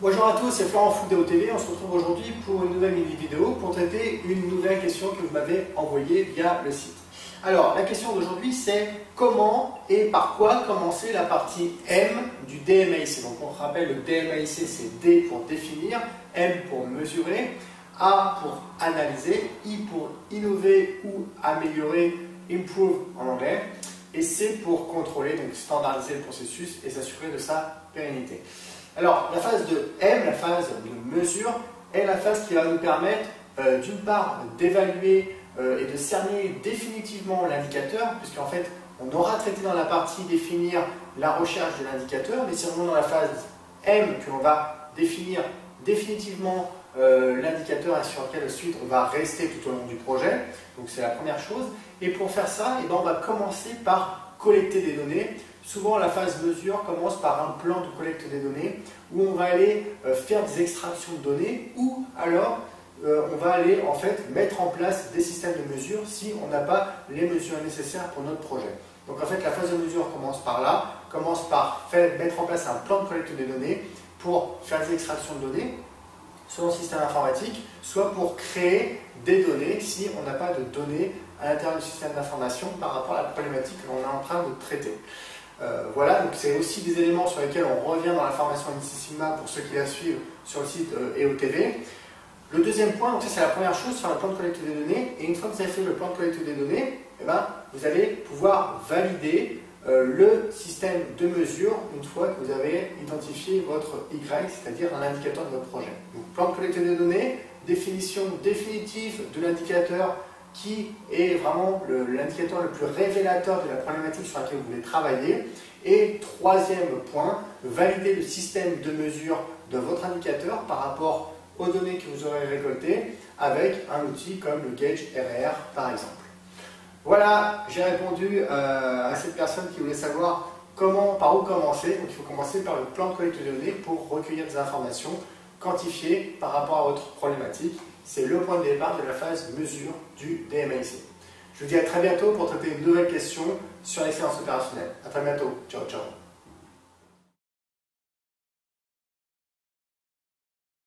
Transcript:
Bonjour à tous, c'est Florent Fouque d'AOTV. On se retrouve aujourd'hui pour une nouvelle vidéo pour traiter une nouvelle question que vous m'avez envoyée via le site. Alors, la question d'aujourd'hui, c'est comment et par quoi commencer la partie M du DMAIC. Donc, on rappelle, le DMAIC, c'est D pour définir, M pour mesurer, A pour analyser, I pour innover ou améliorer, improve en anglais, et C pour contrôler, donc standardiser le processus et s'assurer de sa pérennité. Alors, la phase de M, la phase de mesure, est la phase qui va nous permettre, d'une part, d'évaluer et de cerner définitivement l'indicateur, puisqu'en fait, on aura traité dans la partie définir la recherche de l'indicateur, mais c'est vraiment dans la phase M que l'on va définir définitivement l'indicateur et sur lequel ensuite on va rester tout au long du projet. Donc, c'est la première chose. Et pour faire ça, on va commencer par collecter des données. Souvent, la phase mesure commence par un plan de collecte des données où on va aller faire des extractions de données ou alors on va aller en fait mettre en place des systèmes de mesure si on n'a pas les mesures nécessaires pour notre projet. Donc en fait, la phase de mesure commence par là, commence par mettre en place un plan de collecte des données pour faire des extractions de données, soit dans le système informatique, soit pour créer des données si on n'a pas de données à l'intérieur du système d'information par rapport à la problématique que l'on est en train de traiter. Voilà, donc c'est aussi des éléments sur lesquels on revient dans la formation Six Sigma pour ceux qui la suivent sur le site EOTV. Le deuxième point, donc ça c'est la première chose, faire le plan de collecte des données. Et une fois que vous avez fait le plan de collecte des données, vous allez pouvoir valider le système de mesure une fois que vous avez identifié votre Y, c'est-à-dire un indicateur de votre projet. Donc plan de collecte des données, définition définitive de l'indicateur qui est vraiment l'indicateur le plus révélateur de la problématique sur laquelle vous voulez travailler. Et troisième point, valider le système de mesure de votre indicateur par rapport aux données que vous aurez récoltées avec un outil comme le Gauge RR par exemple. Voilà, j'ai répondu à cette personne qui voulait savoir par où commencer. Donc il faut commencer par le plan de collecte de données pour recueillir des informations quantifiées par rapport à votre problématique. C'est le point de départ de la phase mesure du DMAIC. Je vous dis à très bientôt pour traiter une nouvelle question sur l'excellence opérationnelle. À très bientôt. Ciao, ciao.